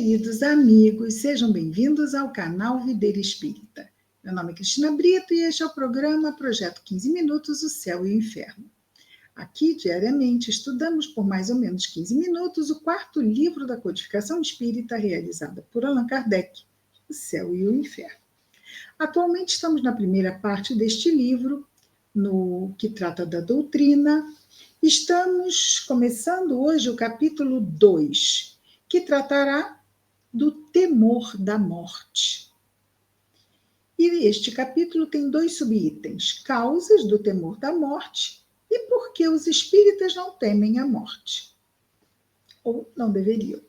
Queridos amigos, sejam bem-vindos ao canal Videira Espírita. Meu nome é Cristina Brito e este é o programa Projeto 15 Minutos, o Céu e o Inferno. Aqui, diariamente, estudamos por mais ou menos 15 minutos o quarto livro da codificação espírita realizada por Allan Kardec, O Céu e o Inferno. Atualmente estamos na primeira parte deste livro, no que trata da doutrina. Estamos começando hoje o capítulo 2, que tratará do temor da morte. E este capítulo tem 2 subitens: causas do temor da morte e por que os espíritas não temem a morte. Ou não deveriam.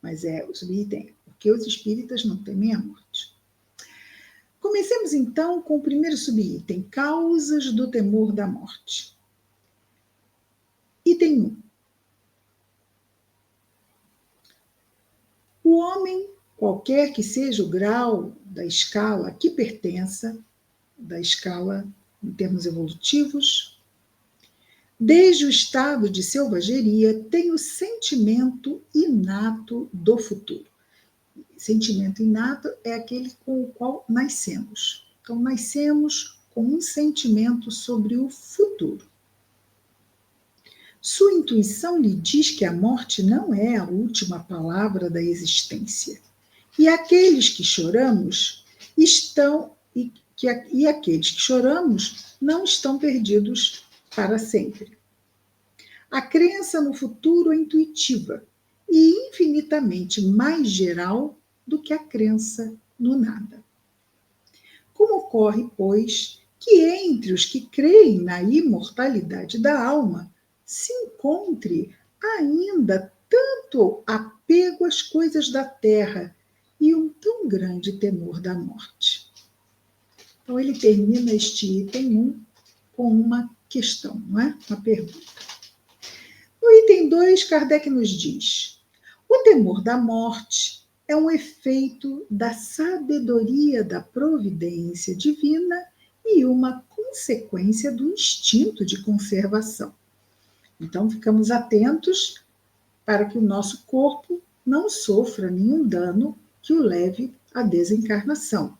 Mas o subitem, por que os espíritas não temem a morte. Comecemos então com o primeiro subitem: causas do temor da morte. Item 1. O homem, qualquer que seja o grau da escala a que pertença, da escala em termos evolutivos, desde o estado de selvageria, tem o sentimento inato do futuro. Sentimento inato é aquele com o qual nascemos. Então, nascemos com um sentimento sobre o futuro. Sua intuição lhe diz que a morte não é a última palavra da existência. E aqueles que choramos aqueles que choramos não estão perdidos para sempre. A crença no futuro é intuitiva e infinitamente mais geral do que a crença no nada. Como ocorre, pois, que entre os que creem na imortalidade da alma se encontre ainda tanto apego às coisas da terra e um tão grande temor da morte? Então, ele termina este item 1 com uma questão, não é? Uma pergunta. No item 2, Kardec nos diz: o temor da morte é um efeito da sabedoria da providência divina e uma consequência do instinto de conservação. Então, ficamos atentos para que o nosso corpo não sofra nenhum dano que o leve à desencarnação.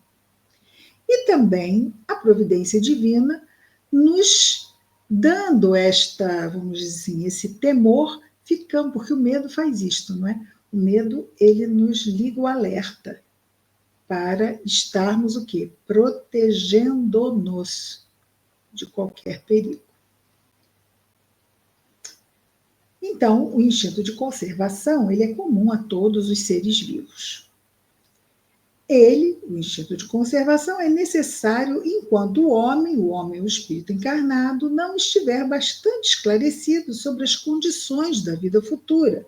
E também a providência divina nos dando vamos dizer assim, esse temor, porque o medo faz isto, não é? O medo, ele nos liga o alerta para estarmos o quê? Protegendo-nos de qualquer perigo. Então, o instinto de conservação, ele é comum a todos os seres vivos. O instinto de conservação, é necessário enquanto o homem, o espírito encarnado, não estiver bastante esclarecido sobre as condições da vida futura,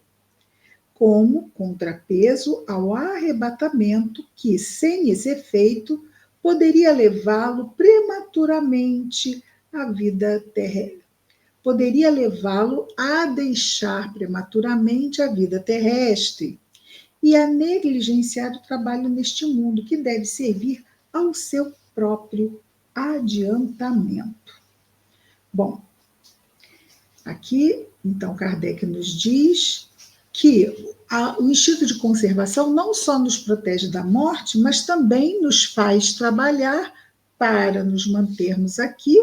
como contrapeso ao arrebatamento que, sem esse efeito, poderia levá-lo prematuramente à vida terrestre. Poderia levá-lo a deixar prematuramente a vida terrestre e a negligenciar o trabalho neste mundo, que deve servir ao seu próprio adiantamento. Bom, aqui, então, Kardec nos diz que o instinto de conservação não só nos protege da morte, mas também nos faz trabalhar para nos mantermos aqui,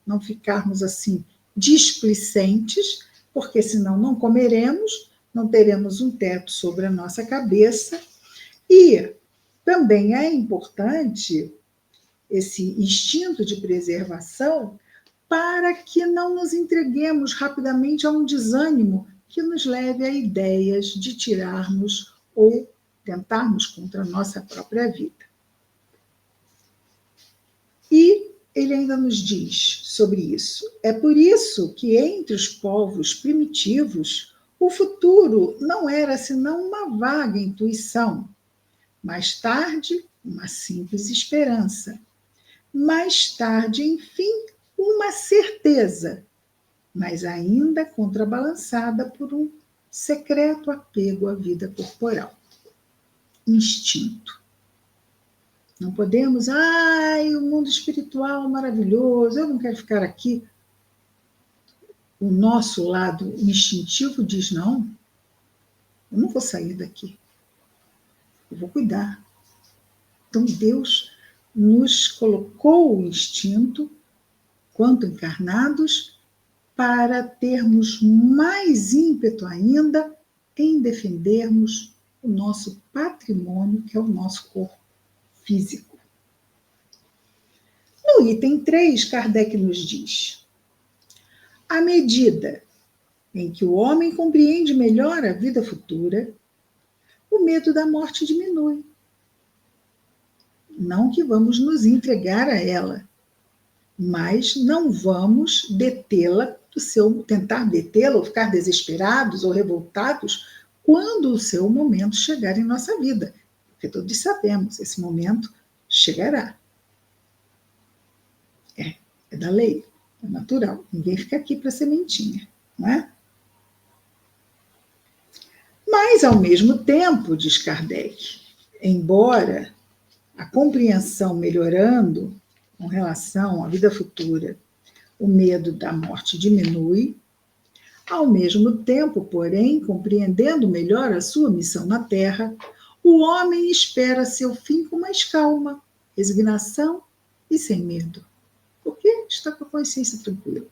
não ficarmos assim displicentes, porque senão não comeremos, não teremos um teto sobre a nossa cabeça. E também é importante esse instinto de preservação para que não nos entreguemos rapidamente a um desânimo que nos leve a ideias de tirarmos ou tentarmos contra a nossa própria vida. E ele ainda nos diz sobre isso: é por isso que entre os povos primitivos o futuro não era senão uma vaga intuição, mais tarde uma simples esperança, mais tarde, enfim, uma certeza, mas ainda contrabalançada por um secreto apego à vida corporal. Instinto. Não podemos, o mundo espiritual maravilhoso, eu não quero ficar aqui. O nosso lado instintivo diz não. Eu não vou sair daqui. Eu vou cuidar. Então, Deus nos colocou o instinto, quanto encarnados, para termos mais ímpeto ainda em defendermos o nosso patrimônio, que é o nosso corpo físico. No item 3, Kardec nos diz: à medida em que o homem compreende melhor a vida futura, o medo da morte diminui. Não que vamos nos entregar a ela, mas não vamos detê-la tentar detê-la ou ficar desesperados ou revoltados quando o seu momento chegar em nossa vida. Porque todos sabemos, esse momento chegará. É da lei, é natural. Ninguém fica aqui para sementinha, não é? Mas, ao mesmo tempo, diz Kardec, embora a compreensão melhorando com relação à vida futura, o medo da morte diminui. Ao mesmo tempo, porém, compreendendo melhor a sua missão na Terra, o homem espera seu fim com mais calma, resignação e sem medo. Porque está com a consciência tranquila.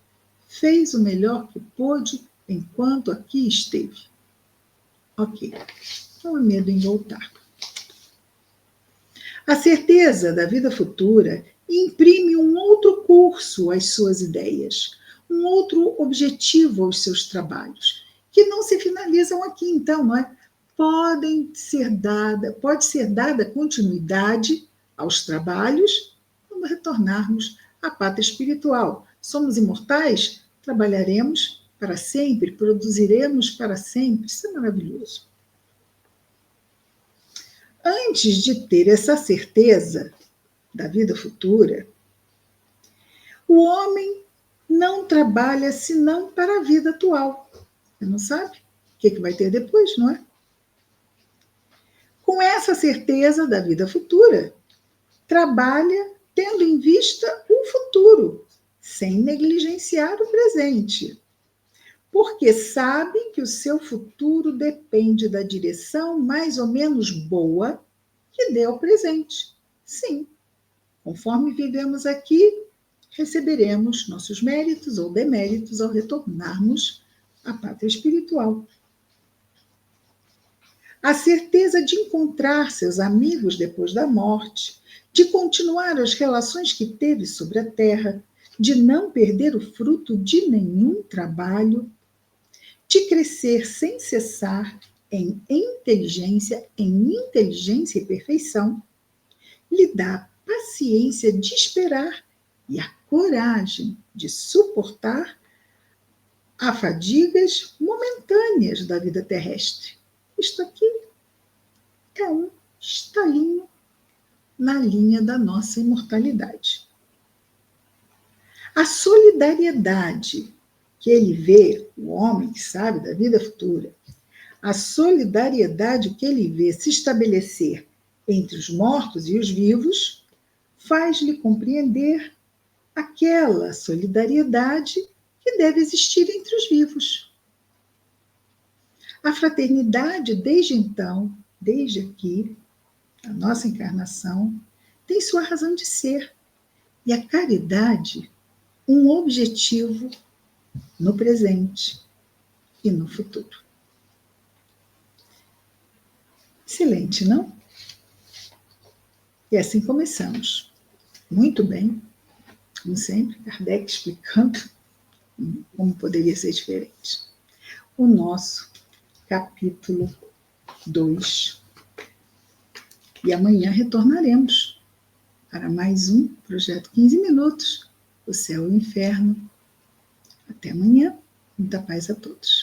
Fez o melhor que pôde enquanto aqui esteve. Ok, não há medo em voltar. A certeza da vida futura imprime um outro curso às suas ideias, um outro objetivo aos seus trabalhos, que não se finalizam aqui, então, não é? Pode ser dada continuidade aos trabalhos quando retornarmos à pátria espiritual. Somos imortais? Trabalharemos para sempre, produziremos para sempre. Isso é maravilhoso. Antes de ter essa certeza da vida futura, o homem não trabalha senão para a vida atual. Você não sabe o que vai ter depois, não é? Com essa certeza da vida futura, trabalha tendo em vista o futuro, sem negligenciar o presente. Porque sabe que o seu futuro depende da direção mais ou menos boa que dê ao presente. Sim, conforme vivemos aqui, receberemos nossos méritos ou deméritos ao retornarmos à pátria espiritual. A certeza de encontrar seus amigos depois da morte, de continuar as relações que teve sobre a terra, de não perder o fruto de nenhum trabalho, de crescer sem cessar em inteligência e perfeição, lhe dá paciência de esperar e a coragem de suportar as fadigas momentâneas da vida terrestre. Isto aqui é um estalinho na linha da nossa imortalidade. A solidariedade que ele vê, o homem que sabe da vida futura, a solidariedade que ele vê se estabelecer entre os mortos e os vivos, faz-lhe compreender aquela solidariedade que deve existir entre os vivos. A fraternidade, desde então, desde aqui, a nossa encarnação, tem sua razão de ser. E a caridade, um objetivo no presente e no futuro. Excelente, não? E assim começamos. Muito bem, como sempre, Kardec explicando como poderia ser diferente. O nosso capítulo 2. E amanhã retornaremos para mais um Projeto 15 Minutos, o Céu e o Inferno. Até amanhã. Muita paz a todos.